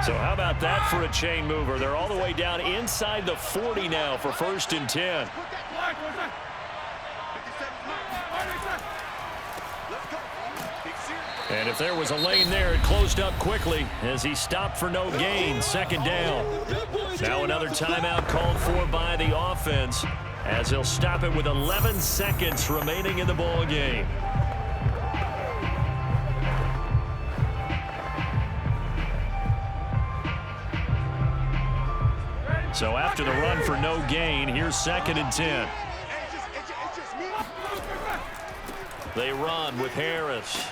So how about that for a chain mover? They're all the way down inside the 40 now for 1st and 10. And if there was a lane there, it closed up quickly as he stopped for no gain. 2nd down. Now another timeout called for by the offense as they'll stop it with 11 seconds remaining in the ball game. So after the run for no gain, here's 2nd and 10. They run with Harris.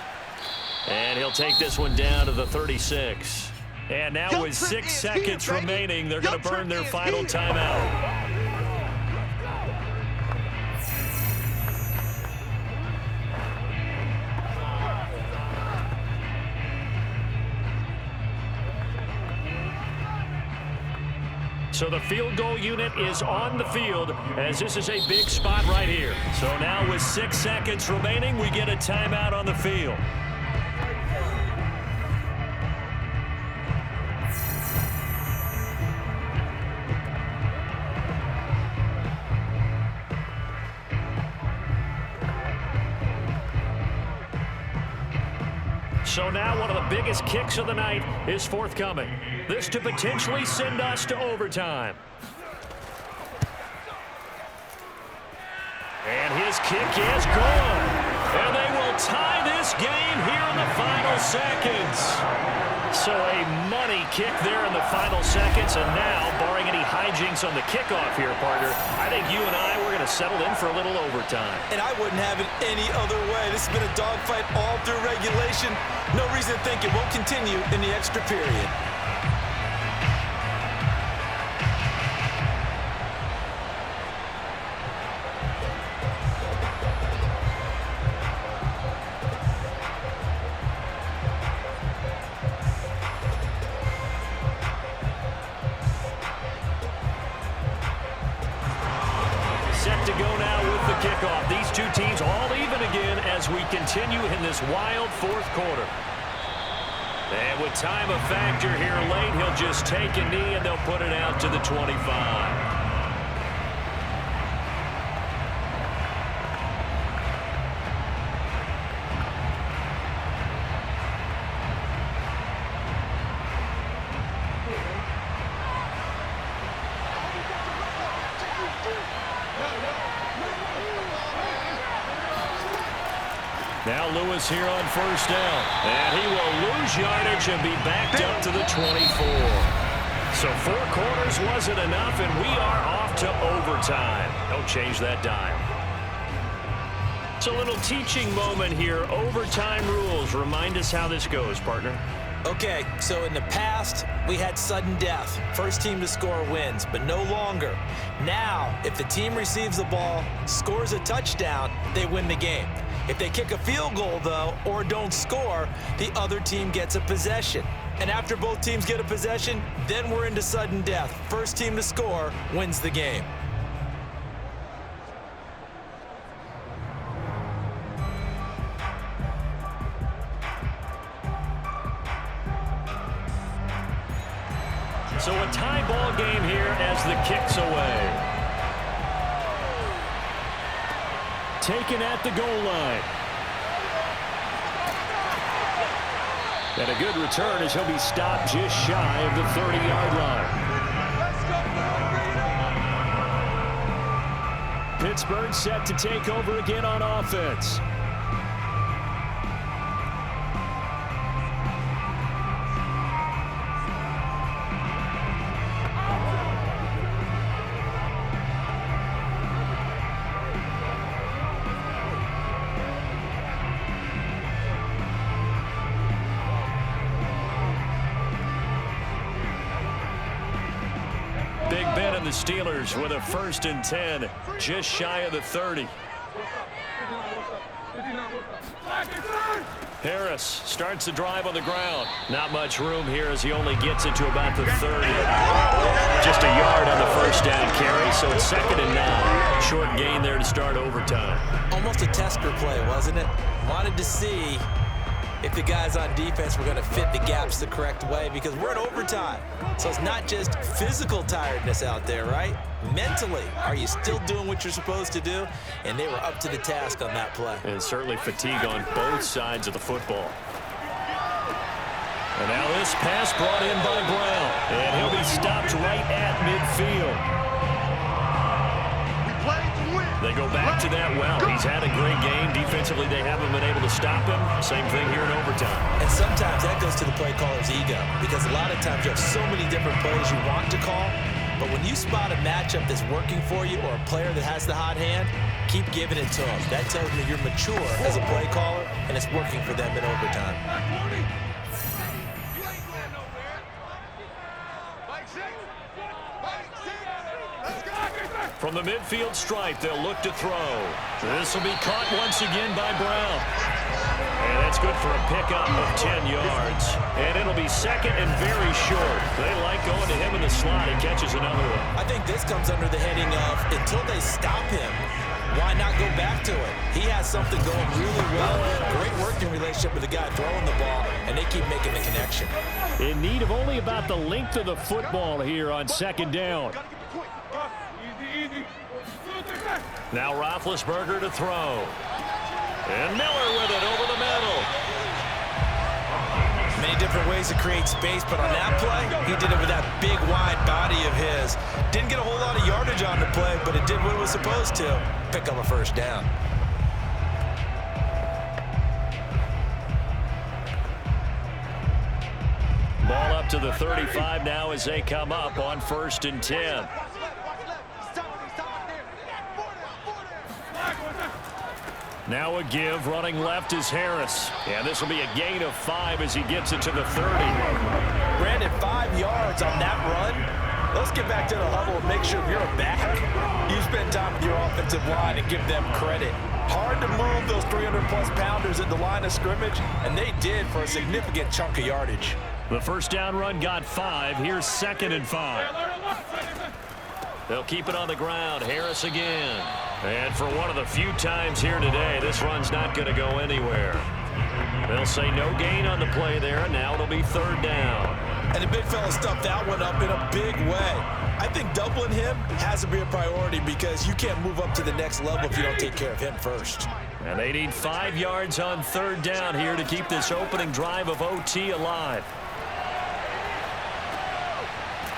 And he'll take this one down to the 36. And now with 6 seconds remaining, they're going to burn their final timeout. So the field goal unit is on the field as this is a big spot right here. So now with 6 seconds remaining, we get a timeout on the field. So now one of the biggest kicks of the night is forthcoming. This to potentially send us to overtime. And his kick is good. And they will tie this game here in the final seconds. So a money kick there in the final seconds. And now, barring any hijinks on the kickoff here, partner, I think you and I, we're going to settle in for a little overtime. And I wouldn't have it any other way. This has been a dogfight all through regulation. No reason to think it won't continue in the extra period. Set to go now with the kickoff. These two teams all even again as we continue in this wild 4th quarter. And with time a factor here late, he'll just take a knee and they'll put it out to the 25. Now Lewis here on 1st down. And he will lose yardage and be backed up to the 24. So 4 quarters wasn't enough, and we are off to overtime. Don't change that dial. So a little teaching moment here. Overtime rules. Remind us how this goes, partner. Okay, so in the past, we had sudden death. First team to score wins, but no longer. Now, if the team receives the ball, scores a touchdown, they win the game. If they kick a field goal, though, or don't score, the other team gets a possession. And after both teams get a possession, then we're into sudden death. First team to score wins the game. So a tie ball game here as the kick's away. Taken at the goal line. And a good return as he'll be stopped just shy of the 30-yard line. Pittsburgh set to take over again on offense. Big Ben and the Steelers with a 1st and 10, just shy of the 30. Harris starts the drive on the ground. Not much room here as he only gets it to about the 30. Just a yard on the 1st down carry, so it's 2nd and 9. Short gain there to start overtime. Almost a tester play, wasn't it? Wanted to see if the guys on defense were going to fit the gaps the correct way, because we're in overtime. So it's not just physical tiredness out there, right? Mentally, are you still doing what you're supposed to do? And they were up to the task on that play. And certainly fatigue on both sides of the football. And now this pass brought in by Brown. And he'll be stopped right at midfield. They go back to that well. He's had a great game. Defensively, they haven't been able to stop him. Same thing here in overtime. And sometimes that goes to the play caller's ego, because a lot of times you have so many different plays you want to call, but when you spot a matchup that's working for you or a player that has the hot hand, keep giving it to them. That tells me you're mature as a play caller, and it's working for them in overtime. From the midfield stripe, they'll look to throw. This will be caught once again by Brown. And that's good for a pickup of 10 yards. And it'll be second and very short. They like going to him in the slot. He catches another one. I think this comes under the heading of, until they stop him, why not go back to it? He has something going really well. Great working relationship with the guy throwing the ball, and they keep making the connection. In need of only about the length of the football here on second down. Now Roethlisberger to throw. And Miller with it over the middle. Many different ways to create space, but on that play, he did it with that big, wide body of his. Didn't get a whole lot of yardage on the play, but it did what it was supposed to. Pick up a first down. Ball up to the 35 now as they come up on 1st and 10. Now a give, running left is Harris. And this will be a gain of 5 as he gets it to the 30. Brandon, 5 yards on that run. Let's get back to the huddle and make sure if you're a back, you spend time with your offensive line and give them credit. Hard to move those 300-plus pounders at the line of scrimmage, and they did for a significant chunk of yardage. The first down run got 5. Here's 2nd and 5. They'll keep it on the ground. Harris again. And for one of the few times here today, this run's not going to go anywhere. They'll say no gain on the play there, and now it'll be 3rd down. And the big fella stuffed that one up in a big way. I think doubling him has to be a priority, because you can't move up to the next level if you don't take care of him first. And they need 5 yards on 3rd down here to keep this opening drive of OT alive.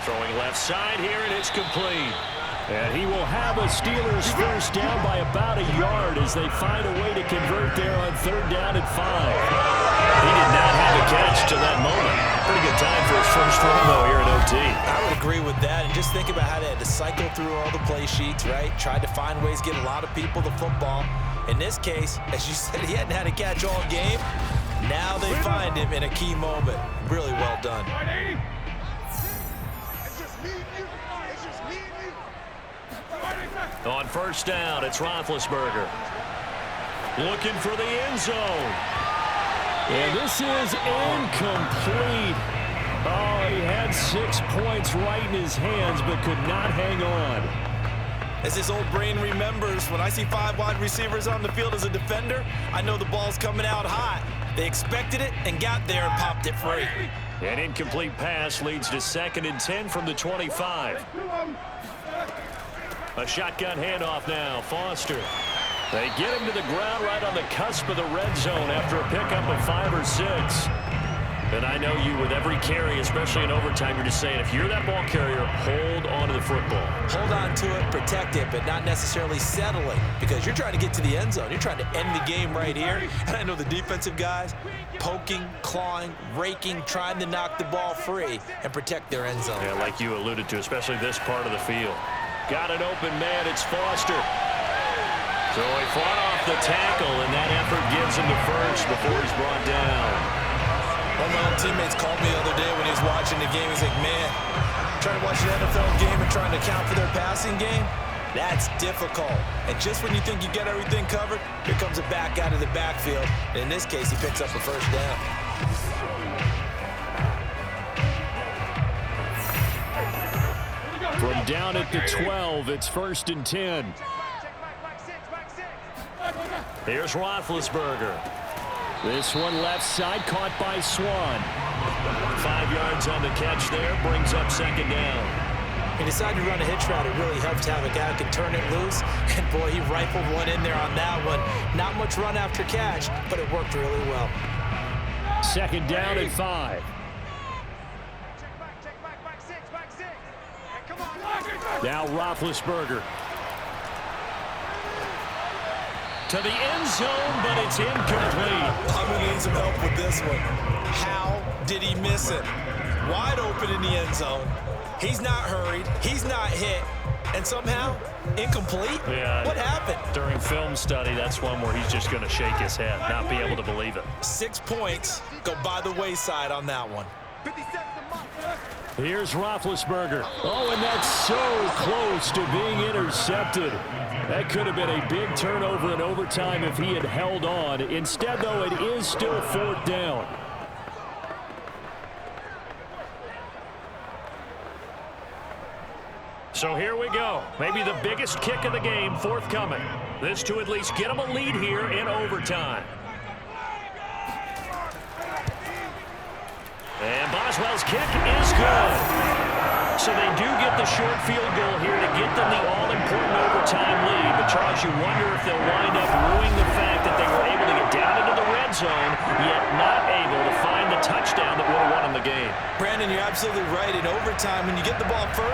Throwing left side here, and it's complete. And he will have a Steelers first down by about a yard as they find a way to convert there on 3rd down and 5. He did not have a catch till that moment. Pretty good time for his first run, though, here at OT. I would agree with that. And just think about how they had to cycle through all the play sheets, right? Tried to find ways to get a lot of people the football. In this case, as you said, he hadn't had a catch all game. Now they find him in a key moment. Really well done. On 1st down, it's Roethlisberger. Looking for the end zone. And this is incomplete. Oh, he had 6 points right in his hands, but could not hang on. As his old brain remembers, when I see 5 wide receivers on the field as a defender, I know the ball's coming out hot. They expected it and got there and popped it free. An incomplete pass leads to 2nd and 10 from the 25. A shotgun handoff now. Foster. They get him to the ground right on the cusp of the red zone after a pickup of 5 or 6. And I know you, with every carry, especially in overtime, you're just saying, if you're that ball carrier, hold on to the football. Hold on to it, protect it, but not necessarily settling, because you're trying to get to the end zone. You're trying to end the game right here. And I know the defensive guys poking, clawing, raking, trying to knock the ball free and protect their end zone. Yeah, like you alluded to, especially this part of the field. Got an open man. It's Foster. So he fought off the tackle, and that effort gives him the first before he's brought down. One of my old teammates called me the other day when he was watching the game. He's like, man, trying to watch an NFL game and trying to account for their passing game, that's difficult. And just when you think you get everything covered, here comes a back out of the backfield. And in this case, he picks up a first down. From down at the 12, it's 1st and 10. Here's Roethlisberger. This one left side, caught by Swan. 5 yards on the catch there, brings up second down. He decided to run a hitch route. It really helped to have a guy who can turn it loose. And, boy, he rifled one in there on that one. Not much run after catch, but it worked really well. Second down and 5. Now Roethlisberger. To the end zone, but it's incomplete. I'm going to need some help with this one. How did he miss it? Wide open in the end zone. He's not hurried. He's not hit. And somehow, incomplete? Yeah. What happened? During film study, that's one where he's just going to shake his head, not be able to believe it. 6 points go by the wayside on that one. Here's Roethlisberger. Oh, and that's so close to being intercepted. That could have been a big turnover in overtime if he had held on. Instead, though, it is still 4th down. So here we go. Maybe the biggest kick of the game forthcoming. This to at least get them a lead here in overtime. And Boswell's kick is good. So they do get the short field goal here to get them the all-important overtime lead. But, Charles, you wonder if they'll wind up ruining the fact that they were able to get down into the red zone, yet not able to find the touchdown that would have won them the game. Brandon, you're absolutely right. In overtime, when you get the ball first,